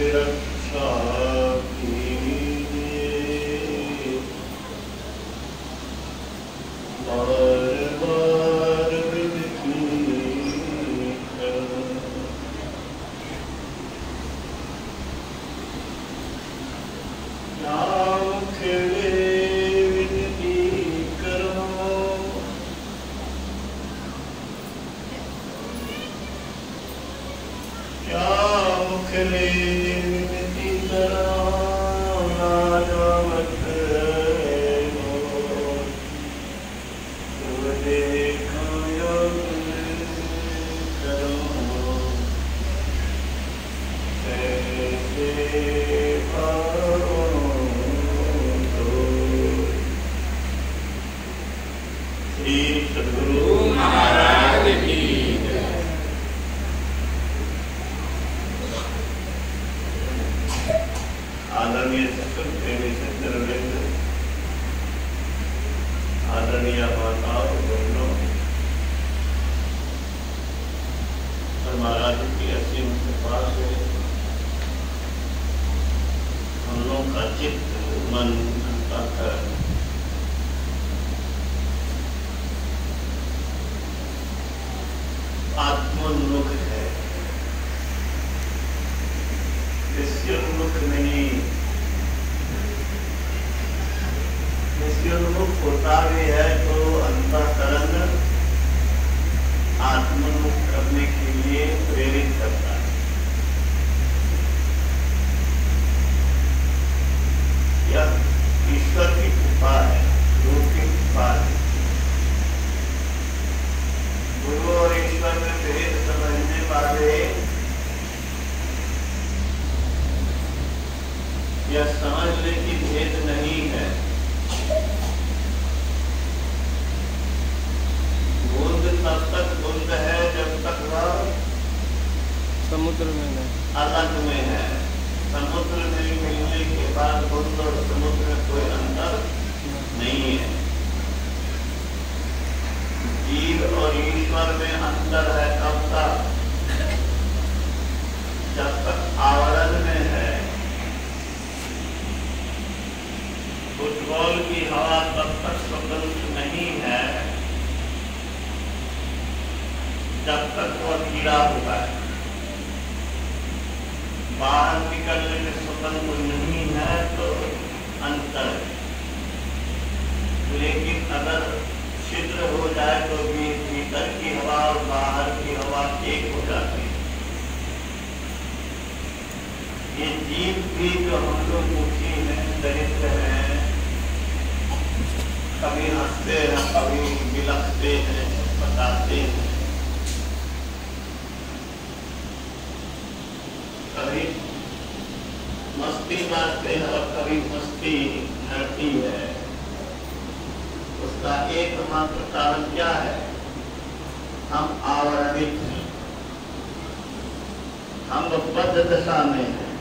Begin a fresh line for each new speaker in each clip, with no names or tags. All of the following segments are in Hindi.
रक्षा कीजिए, बार बार विनती करूं। नाम खिले विनती करो, क्या मुखले विनती करो, राजवत हो, तुम देखो योग करो, कैसे पाओ तो। श्री सद्गुरु
महाराज की
आदरणीय सत्संग प्रेमी सज्जनवृंद, आदरणीय माताओं बहनों, और महाराज की असीम कृपा से हम लोग का चित्त मन अंतःकरण आत्मोन्मुख है, दृश्योन्मुख नहीं। दृश्योन्मुख होता भी है तो अंतःकरण आत्मोन्मुख करने के लिए प्रेरित करता है। यह ईश्वर की कृपा है, गुरु की कृपा है। गुरु और ईश्वर में भेद समझने वाले यह समझ ले कि भेद नहीं है। बूंद तब तक बूंद है जब तक वह
समुद्र में नहीं,
अलग में है। समुद्र में मिलने के बाद बूंद और समुद्र में कोई अंतर नहीं है। जीव और ईश्वर में अंतर है कब तक? जब तक आवरण में है। फुटबॉल की हवा तब तक स्वतंत्र नहीं है जब तक वह कीड़ा होगा है। बाहर निकलने में स्वतंत्र नहीं है तो अंतर है। लेकिन अगर छिद्र हो जाए तो भी भीतर की हवा और बाहर की हवा एक हो जाती है। ये जीव भी जो हम लोग दुखी हैं, दरिद्र हैं, कभी हंसते हैं, कभी बिलखते हैं, बताते हैं, कभी मस्ती मारते हैं और कभी मस्ती हटती है। उसका एकमात्र कारण क्या है? हम आवरणित हैं, हम बद्ध दशा में हैं।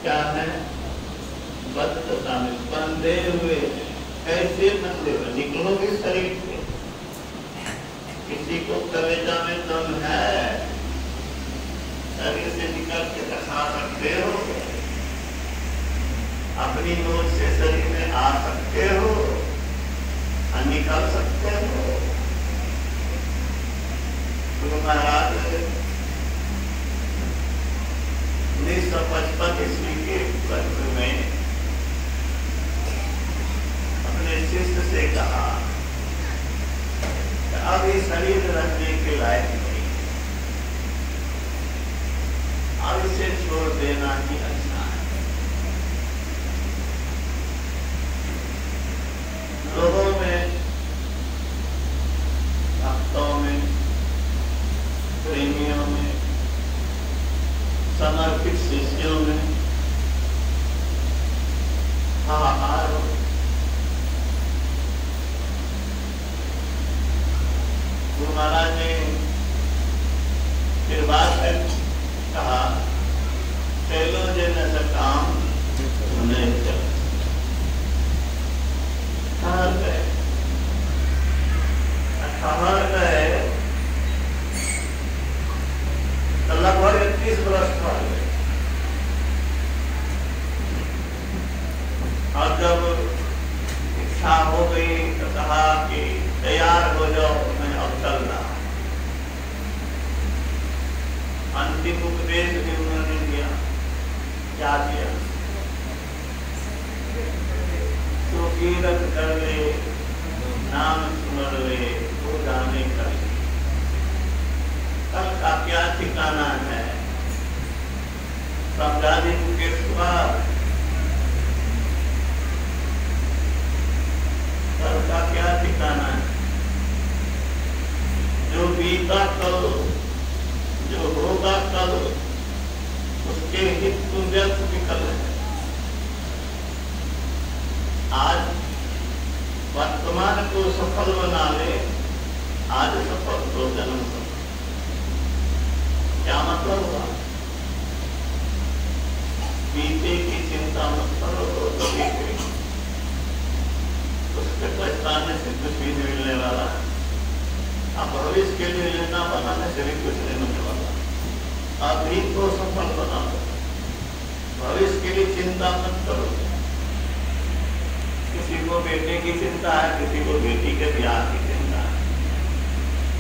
क्या है? बद्ध दशा में बंधे हुए हैं। कैसे बंधे हुए? निकलोगे शरीर से। किसी को कलेजा में दम है, शरीर से निकल के दिखा सकते हो, अपनी नोट से शरीर में आ सकते हो, निकल सकते हो। गुरु महाराज 1955 ईस्वी के वर्ष में अपने शिष्य से कहा कि अब ये शरीर रखने के लायक नहीं, अब इसे छोड़ देना ही अच्छा है। लोगों में, भक्तों में, प्रेमियों में, समर्पित शिष्यों में हाहाकार हो। गुरु महाराज ने फिर बात है कहा, चलो जैसा काम नहीं चल। कहाँ गए? तो लगभग 31 वर्ष का बचा दिया। तो कीरत कर ले, नाम सुमर ले, वो जाने कर ले। कल का क्या ठिकाना है, समझा दिन के बाद कल का क्या ठिकाना है। जो बीता कल, जो होगा कल, उसके हित को व्यर्थ विकल है। आज वर्तमान को सफल बना ले, आज सफल तो जन्म सफल। क्या मतलब हुआ? बीते की चिंता मत करो तो कभी उसके पछताने से कुछ भी नहीं मिलने वाला। अब भविष्य के लिए योजना बनाने से भी कुछ नहीं मिलने वाला। अभी तो सफल बना दो, भविष्य के लिए चिंता मत करो। किसी को बेटे की चिंता है, किसी को बेटी के ब्याह की चिंता है,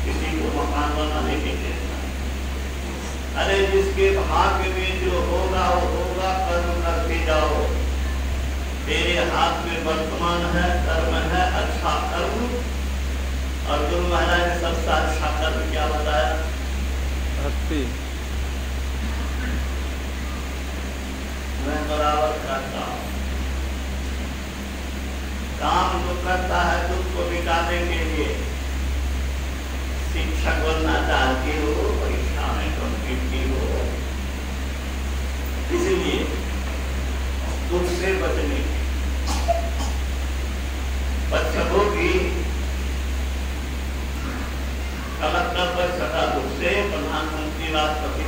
किसी को मकान बनाने की चिंता है। अरे जिसके भाग्य में जो होगा वो होगा, कर्म करते जाओ। तेरे हाथ में वर्तमान है, कर्म है, अच्छा कर्म। और गुरु महाराज ने सबसे अच्छा कर्म क्या बताया?
भक्ति।
मैं बराबर करता हूँ। काम जो करता है दुख को मिटाने के लिए, शिक्षक बनना चाहती हो, परीक्षा में कॉम्पिटिटिव हो, इसलिए दुख से बचने बच्चों की कलेक्टर बच सका दुख से, प्रधानमंत्री राष्ट्रपति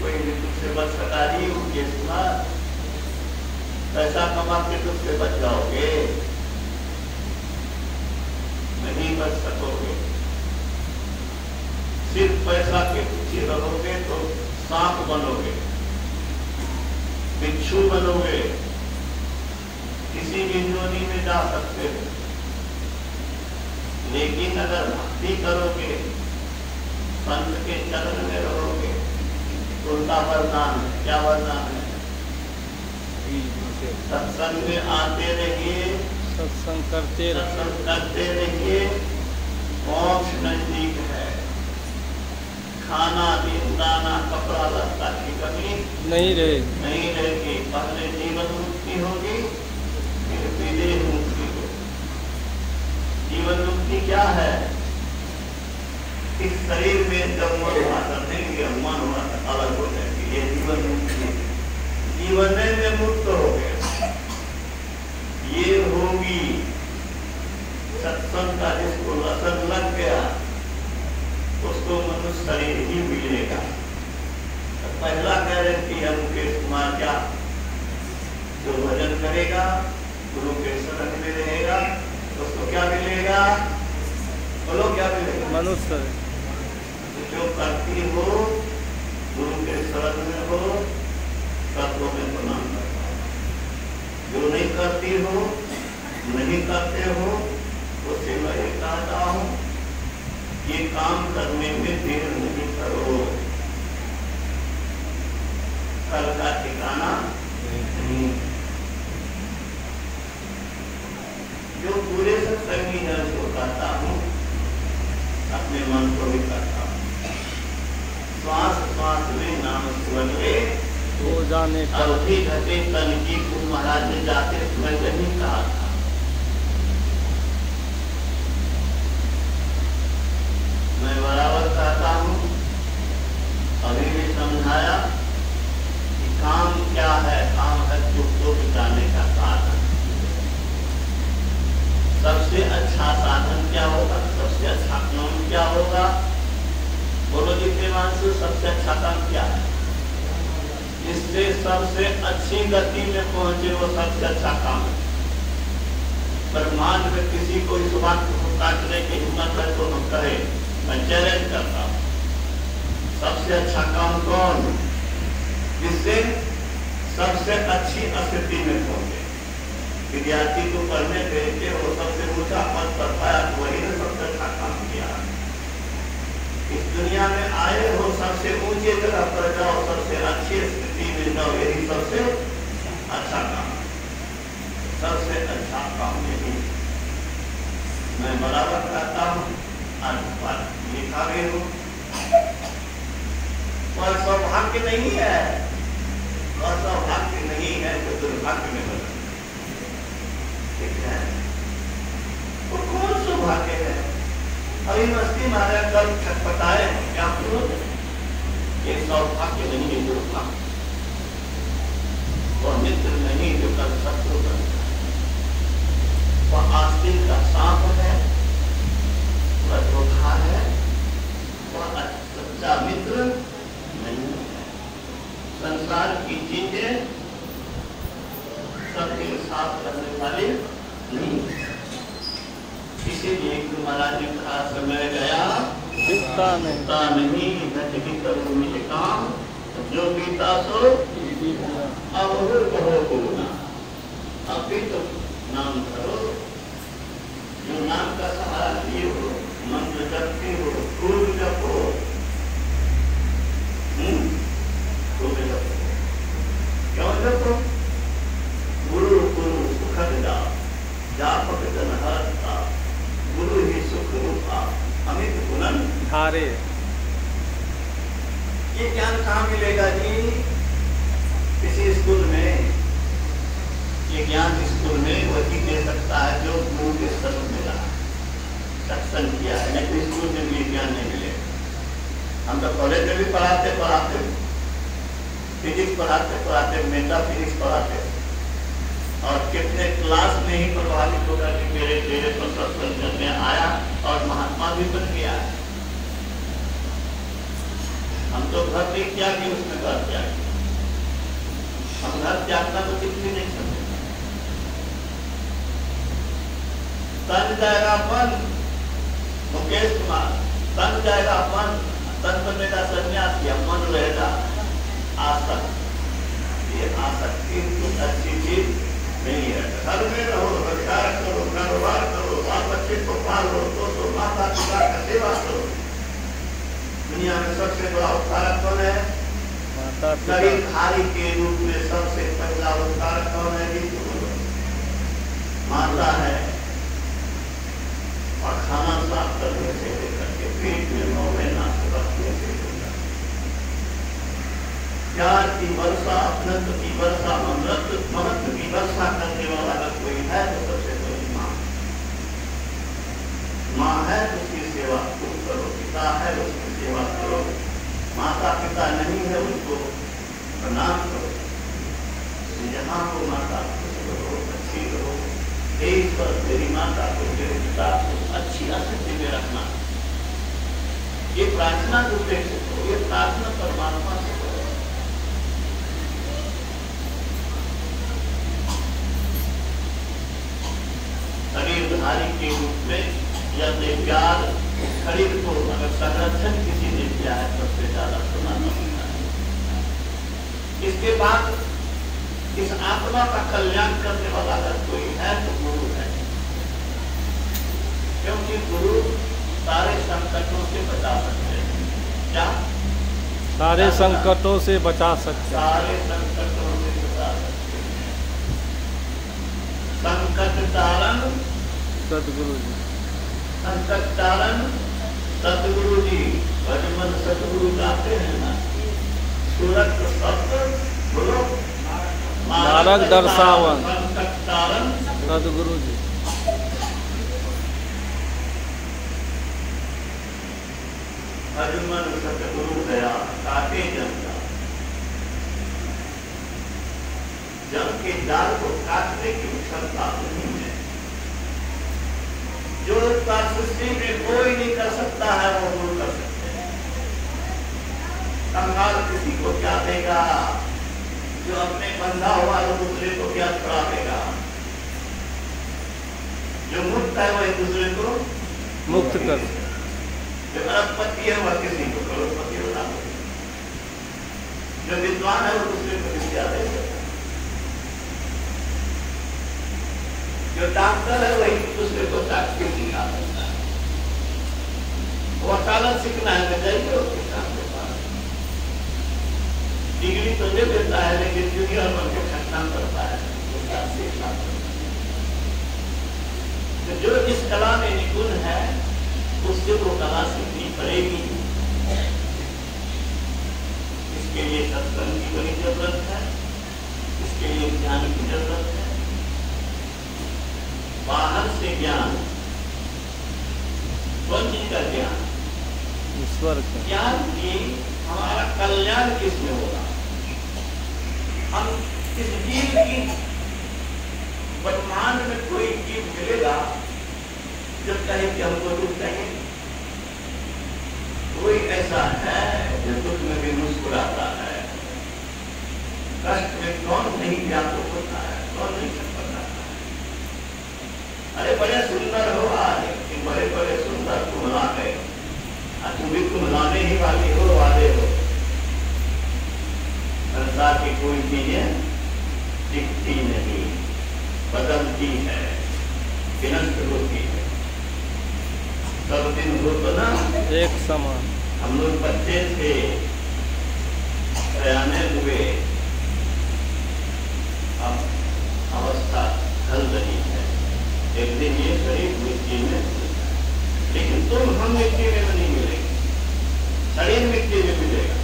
कोई भी दुख से बच सका ही। उनके साथ पैसा कमा के दुख से बच जाओगे? नहीं बच सकोगे। सिर्फ पैसा के पीछे रहोगे तो सांप बनोगे, बिच्छू बनोगे, किसी भी योनि में जा सकते हो। लेकिन अगर भक्ति करोगे, संत के चरण में रहोगे, तो उनका वरदान है। क्या वरदान है? सत्संग में आते रहिए,
सत्संग करते
रहिए, मोक्ष नजदीक है। खाना, दिन, दाना, कपड़ा लत्ता की कमी
नहीं
रहेगी। पहले जीवन मुक्ति होगी, फिर विदेह मुक्ति होगी। जीवन मुक्ति क्या है? इस शरीर में जब मन हुआ करने मन हुआ अलग हो जाएगी, ये जीवन मुक्ति। जीवन में मुक्त हो गया, ये होगी। सत्संग का जिसको असर लग गया उसको मनुष्य शरीर ही मिलेगा। तो पहला गारंटी है मुकेश कुमार क्या? जो भजन करेगा, गुरु के शरण में रहेगा, उसको क्या मिलेगा? बोलो क्या मिलेगा?
मनुष्य।
जो करती हो, गुरु के शरण में हो, सबको मैं प्रणाम करता हूँ। जो नहीं करती हो, नहीं करते हो, उससे मैं ये कहता हूँ, ये काम करने में देर नहीं करो। कल का ठिकाना नहीं। जो पूरे सत्संगी जन को कहता हूँ, अपने मन को भी करता हूँ। श्वास श्वास में नाम स्मरण ले,
वो जाने का
अवधि घटे तन की। गुरु महाराज ने जाते समय नहीं कहा था। मैं बराबर कहता हूँ, अभी भी समझाया कि काम क्या है। काम है दुख को मिटाने का साधन। सबसे अच्छा साधन क्या होगा? सबसे अच्छा काम क्या होगा? बोलो जी प्रेमांशु, सबसे अच्छा काम क्या है? जिससे सबसे अच्छी गति में पहुंचे वो सबसे अच्छा काम है। ब्रह्मांड में किसी को इस बात को काटने की हिम्मत है तो हम करें। मैं चैलेंज करता हूँ, सबसे अच्छा काम कौन? जिससे सबसे अच्छी स्थिति में पहुंचे। विद्यार्थी को पढ़ने भेजते हो, सबसे ऊंचा पद पर पाया तो वही ने सबसे अच्छा काम किया। इस दुनिया में आए हो, सबसे ऊंचे जगह पर जाओ, सबसे अच्छी स्थिति में जाओ, यही सबसे अच्छा काम, सबसे अच्छा काम यही मैं बराबर कहता हूँ। आज बात लिखा भी हूँ, और सौभाग्य नहीं है, और सौभाग्य नहीं है तो दुर्भाग्य में बदल, ठीक है। वो कौन सौभाग्य है? अभी मस्ती मारे कल छटपटाए क्या करो, ये सौभाग्य नहीं है, दुर्भाग्य। वह मित्र नहीं जो कल शत्रु बनता है, वह आस्तीन का सांप है, वह धोखा है, वह सच्चा मित्र नहीं है। संसार की चीजें सबके साथ करने वाले नहीं है। इसीलिए महाराज ने कहा समय गया
दिखता नहीं
नहीं करो मुझे काम, जो बीता सो अब कहो बोलना। अभी तो नाम करो, जो नाम का सहारा लिए हो, मंत्र जपते हो, खूब जपो, खूब जपो। क्यों जपो? गुरु गुरु सुखद जापक जन हरता, गुरु ही सुख रूपा अमित गुणन
धारे।
ये ज्ञान कहाँ मिलेगा जी? किसी स्कूल में ये ज्ञान स्कूल में वही दे सकता है जो गुरु के शरण में रहा, सत्संग किया है। नहीं तो स्कूल में भी ज्ञान नहीं मिलेगा। हम तो कॉलेज में भी पढ़ाते फिजिक्स पढ़ाते मेटाफिजिक्स पढ़ाते, और कितने क्लास में ही प्रभावित होकर के मेरे चेहरे पर सत्संग में आया और महात्मा भी बन गया। हम तो घर नहीं किया कि उसमें घर त्याग, हम घर त्यागना तो कुछ भी नहीं समझे। तन जाएगा अपन, मुकेश कुमार, तन जाएगा अपन, तन बनेगा सन्यास, या मन रहेगा आसक्त। ये आसक्ति कुछ अच्छी चीज नहीं है। घर में रहो, रोजगार करो, कारोबार करो, बाल बच्चे को पालो, तो माता पिता का सेवा करो। दुनिया में सबसे बड़ा उपकारक कौन है? शरीरधारी के रूप में सबसे पहला उपकारक कौन है? माता है। और खाना साफ करने से लेकर के पेट में 9 महीना से रखने से प्यार की वर्षा, अनंत की वर्षा, महत्व की वर्षा करने वाला अगर कोई है तो सबसे बड़ी माँ। माँ है तो उसकी सेवा तुम करो, पिता है उसकी सेवा करो, माता पिता नहीं है उनको प्रणाम करो। जहाँ को माता खुश रहो, अच्छी रहो, ईश्वर तेरी माता को, तेरे पिता को अच्छी स्थिति में रखना। ये प्रार्थना जो देखो, ये प्रार्थना परमात्मा से करो। शरीरधारी के रूप में यह प्यार शरीर को अगर संरक्षण किसी ने किया है सबसे ज्यादा सुनाना होता है। इसके बाद इस आत्मा का कल्याण करने वाला अगर कोई है तो गुरु है, क्योंकि गुरु सारे संकटों से बचा सकते हैं। क्या?
सारे संकटों से बचा सकते हैं।
सारे संकटों से बचा सकते हैं। संकट तारण
सदगुरु जी,
संकट तारण सदगुरु जी। भजमन सदगुरु गाते हैं ना, सूरत सत्य बोलो,
नारक दर्शावन
संकट तारण
सदगुरु जी।
भजमन सतगुरु दया काटे जनता। जम के जाल को काटने की क्षमता नहीं है। जो सृष्टि में कोई नहीं कर सकता है वो गुरु कर सकते हैं। कंगाल किसी को क्या देगा? जो अपने बंधा हुआ वो दूसरे को क्या छुड़ाएगा? जो मुक्त है वो एक दूसरे को
मुक्त कर।
जो अरबपति है वह किसी को करोड़पति बना सकता। जो विद्वान है वो दूसरे को विद्या दे सकता। जो डॉक्टर है वही दूसरे को डॉक्टरी सिखा सकता है। वकालत सीखना है तो जाइए उसके सामने पास। डिग्री तो दे देता है लेकिन जूनियर बन के सीखना पड़ता है, उसका सीखना पड़ता है। तो जो इस कला में निपुण है उससे वो कला सीखनी पड़ेगी। इसके लिए सत्संग की बड़ी जरूरत है, इसके लिए ज्ञान की जरूरत है। बाहर से ज्ञान, कौन चीज का ज्ञान?
ईश्वर का
ज्ञान की हमारा कल्याण किसमें होगा? हम इस जीव की वर्तमान में कोई जीव मिलेगा जो कहे कि हमको दुख चाहिए? कोई ऐसा है जो दुख में भी मुस्कुराता है? कष्ट में कौन नहीं व्याकुल होता है? कौन नहीं छटपटाता है? अरे बड़े सुंदर हो आज, बड़े बड़े सुंदर तुम लाने, तुम भी तुम लाने ही वाली हो, वाले हो। संसार की कोई चीजें टिकती नहीं, बदलती है, विनष्ट होती है। सब दिन हो तो ना
एक समान।
हम लोग बच्चे थे, सयाने हुए, अब अवस्था ढल रही है। एक दिन ये शरीर मिट्टी में, लेकिन तुम हम मिट्टी में नहीं मिलेंगे, शरीर मिट्टी में मिलेगा।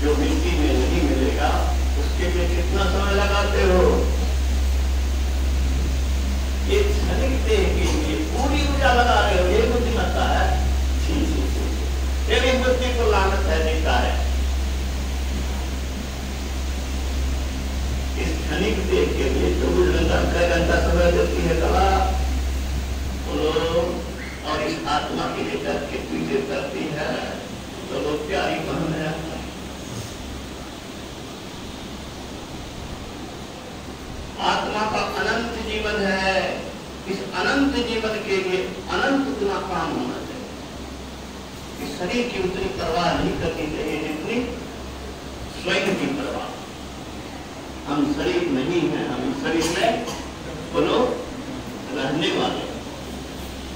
जो मिट्टी में नहीं मिलेगा उसके लिए कितना समय लगाते हो? ये क्षणिक देह के लिए पूरी ऊर्जा लगा रहे हो, ये बुद्धिमत्ता है। तेरी बुद्धि को लानत है, दिखता है। इस क्षणिक देह के लिए 24 घंटा 6 घंटा समय देती है कला, और इस आत्मा के लिए करके पीछे करती है, तो लोग प्यारी बहन है। आत्मा का अनंत जीवन है। इस अनंत जीवन के लिए अनंत गुना काम होना चाहिए। इस शरीर की उतनी परवाह नहीं करनी चाहिए जितनी स्वयं की परवाह। हम शरीर नहीं है, हम शरीर में बोलो रहने वाले,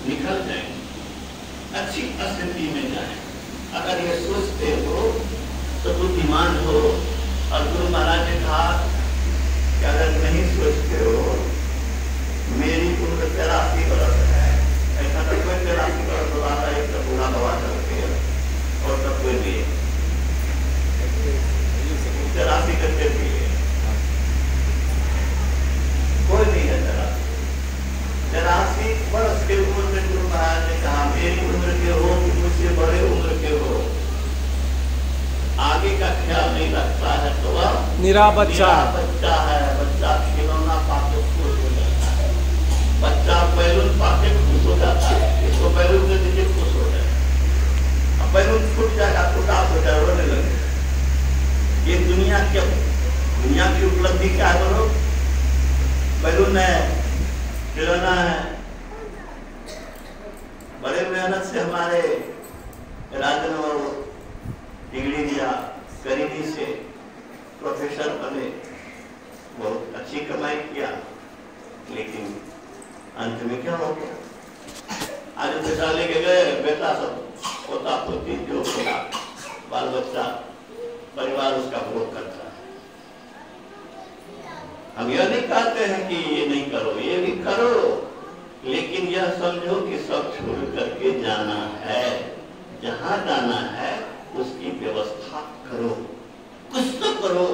निकल जाए, अच्छी स्थिति में जाए। अगर ये सोचते हो तो बुद्धिमान हो। और गुरु महाराज ने कहा कि अगर नहीं सोचते हो, मेरी उम्र 83 वर्ष है, ऐसा तो कोई 83 वर्ष होता है, एक तो पूरा दवा करते हैं और तब कोई भी 83 करते भी कोई नहीं है। 83 वर्ष के उम्र में गुरु महाराज ने कहा मेरी उम्र के हो, मुझसे बड़े उम्र के हो, आगे का ख्याल नहीं रखता है तो वह
निरा बच्चा
है। बच्चा खिलौना पाके खुश हो जाता है, बच्चा बैलून पाके खुश हो जाता है। इसको बैलून के दीजिए, खुश हो जाए। अब बैलून फूट जाएगा, उदास हो जाए, रोने लगे। ये दुनिया की उपलब्धि क्या है? बोलो, बैलून है, खिलौना है। बड़े मेहनत से हमारे राजन और डिग्री दिया, गरीबी से प्रोफेसर बने, बहुत अच्छी कमाई किया, लेकिन अंत में क्या हो गया? आज पैसा लेके गए, बेटा सब पोता पोती जो होगा, बाल बच्चा परिवार उसका भोग करता है। हम यह नहीं कहते हैं कि ये नहीं करो, ये भी करो, लेकिन यह समझो कि सब छोड़ करके जाना है। जहां जाना है उसकी व्यवस्था करो, कुछ तो करो।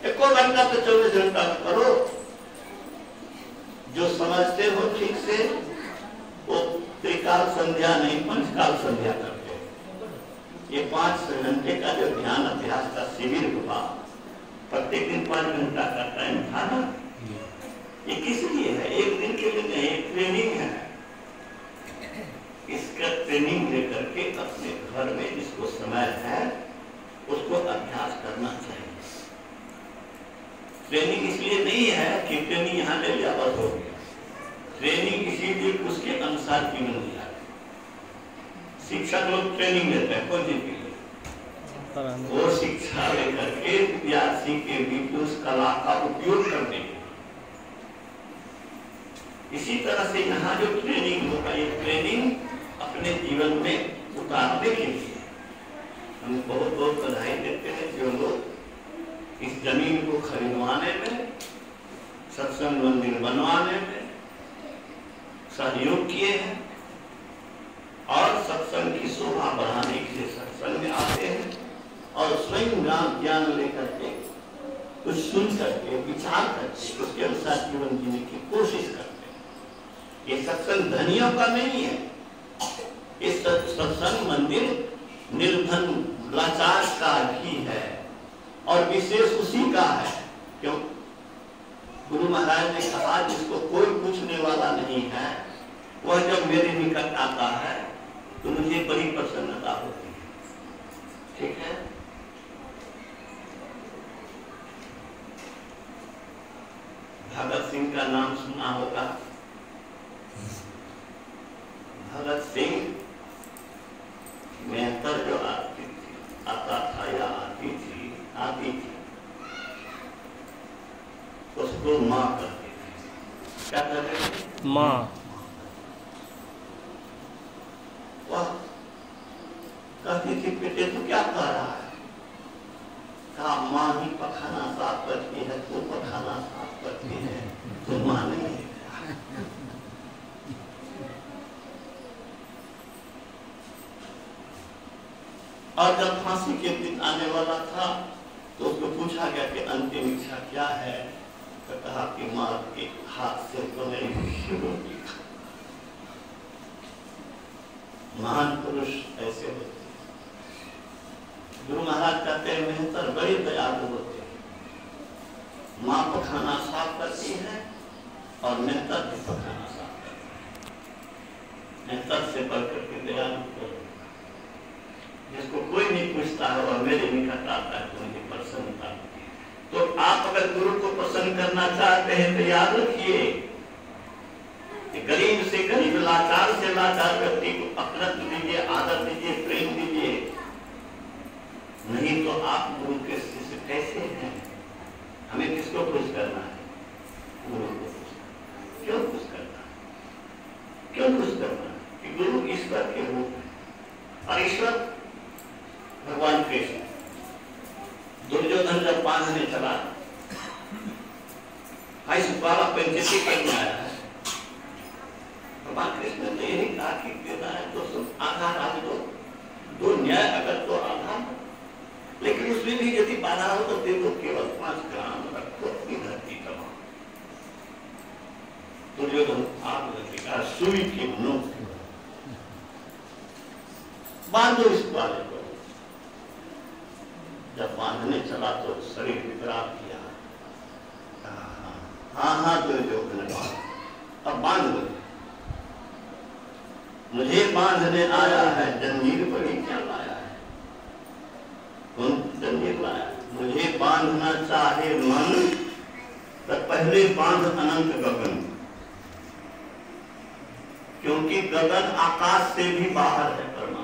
एक और घंटा तो 24 घंटा करो। जो समझते हो ठीक से, वो त्रिकाल संध्या नहीं, पंचकाल संध्या करते। ये 5 घंटे का जो ध्यान अभ्यास का शिविर हुआ, प्रत्येक दिन 5 घंटा का टाइम था ना, ये किस लिए है? एक दिन के लिए नहीं, ट्रेनिंग है। इसका ट्रेनिंग लेकर के अपने घर में जिसको समय है उसको अभ्यास करना चाहिए। ट्रेनिंग इसलिए नहीं है कि ट्रेनिंग यहाँ ले लिया बस हो गया। ट्रेनिंग इसीलिए उसके अनुसार की मिल जाती। शिक्षक लोग ट्रेनिंग लेते हैं कौन चीज के लिए? वो शिक्षा लेकर के विद्यार्थी के बीच उस कला का उपयोग करने के। इसी तरह से यहाँ जो ट्रेनिंग होगा, ये ट्रेनिंग अपने जीवन में उतारने के लिए हम बहुत बहुत बधाई देते हैं जो लोग इस जमीन को खरीदवाने में, सत्संग मंदिर बनवाने में सहयोग किए हैं और सत्संग की शोभा बढ़ाने के लिए सत्संग में आते हैं और स्वयं ज्ञान लेकर के कुछ सुन करके विचार करके उसके अनुसार जीवन जीने की कोशिश करते हैं। ये सत्संग धनियों का नहीं है, ये सत्संग मंदिर निर्धन लाचार का भी है और विशेष उसी का है। क्यों? गुरु महाराज ने कहा जिसको कोई पूछने वाला नहीं है वह जब मेरे निकट आता है तो मुझे बड़ी प्रसन्नता होती है। ठीक है? भगत सिंह का नाम सुना होगा। भगत सिंह मेहतर जो आता था या आती थी उसको माँ कहते थे। क्या कहते थे?
माँ।
वह कहती थी बेटे तू क्या कह रहा है? कहा माँ ही पखाना साफ करती है, तू पखाना साफ करती है, तो माँ नहीं है। और जब फांसी के दिन आने वाला था तो उसको पूछा गया कि अंतिम इच्छा क्या है, तो कहा कि माँ के हाथ से बने रोटी। महान पुरुष ऐसे होते हैं। गुरु महाराज कहते हैं मेहतर बड़े दयालु होते हैं। माँ पखाना साफ करती है और मेहतर भी पखाना साफ करती है। मेहतर से बढ़कर के दयालु होते हैं। जिसको कोई नहीं पूछता है और मेरे निकट आता है तो मुझे प्रसन्नता होती है। तो आप अगर गुरु को प्रसन्न करना चाहते हैं तो याद रखिए गरीब से गरीब, लाचार से लाचार व्यक्ति को अपनत्व दीजिए, आदर दीजिए, प्रेम दीजिए। नहीं तो आप गुरु के शिष्य कैसे हैं? हमें किसको खुश करना है? गुरु को खुश। क्यों खुश करना है? क्यों खुश करना है? कि गुरु ईश्वर के रूप है और ईश्वर भगवान कृष्ण। दुर्योधन जब बांधने चला भाई सुबाला पंचती करने आया है, भगवान कृष्ण ने यही कहा कि देना है तो सब आधार आज दो न्याय अगर तो आधार, लेकिन उसमें भी यदि बाधा हो तो देखो केवल 5 ग्राम रखो अपनी धरती कमा। दुर्योधन आग लगा सुई की नोक बांधो इस बाले को। जब बांधने चला तो शरीर विकराल किया। हाँ दुर्योधन अब बांध लो। मुझे बांधने आया है, जंजीर बड़ी क्या लाया है? कौन जंजीर लाया? मुझे बांधना चाहे मन तो पहले बांध अनंत गगन, क्योंकि गगन आकाश से भी बाहर है। परमात्मा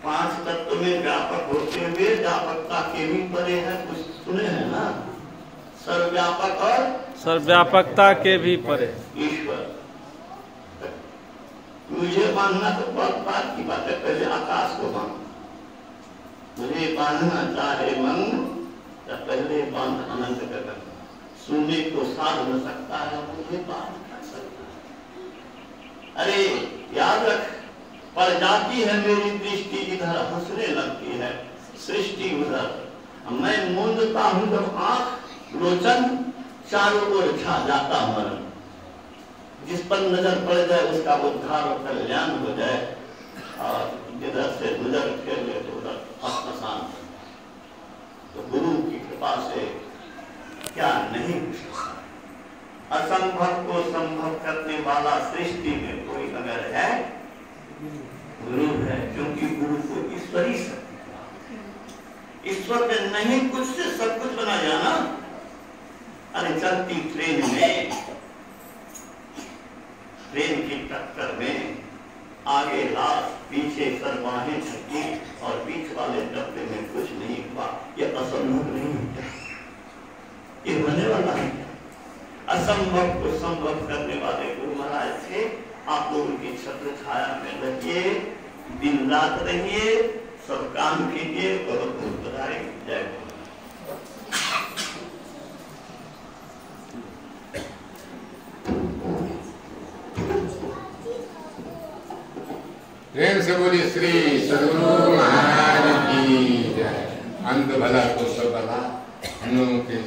5 तत्व में व्यापक होते हुए व्यापकता के भी परे है। कुछ सुने हैं ना? सर्वव्यापक और
सर्वव्यापकता के भी परे
ईश्वर। मुझे बांधना तो बहुत बात की बात है, पहले आकाश को बांध। मुझे बांधना चाहे मन तो पहले बांध अनंत गगन। सुनने को साध न सकता है, मुझे बांध कर सकता है। अरे याद रख, पड़ जाती है मेरी दृष्टि इधर, हंसने लगती है सृष्टि उधर। मैं मूंदता हूं जब आंख, लोचन चारों ओर छा जाता मरण। जिस पर नजर पड़ जाए उसका उद्धार और कल्याण हो जाए, और जिधर से नजर फेर ले तो उधर अशांत। तो गुरु की कृपा से क्या नहीं हो सकता। असंभव को संभव करने वाला सृष्टि में कोई अगर है, गुरु है। क्योंकि गुरु को ईश्वरी शक्ति, ईश्वर ने नहीं कुछ से सब कुछ बना जाना। अरे चलती ट्रेन में, ट्रेन की टक्कर में आगे लाश, पीछे सरमाहें छकी और बीच वाले डब्बे में कुछ नहीं हुआ। यह असंभव नहीं है, ये होने वाला है। असंभव को संभव करने वाले गुरु महाराज थे। आप लोगों की छत्र छाया में रहिए, दिन रात रहिए, सब काम कीजिए। बहुत बहुत बधाई। जय गुरु।
प्रेम से बोली श्री सद्गुरु महाराज की जय। अंत भला तो सब भला, हम लोगों के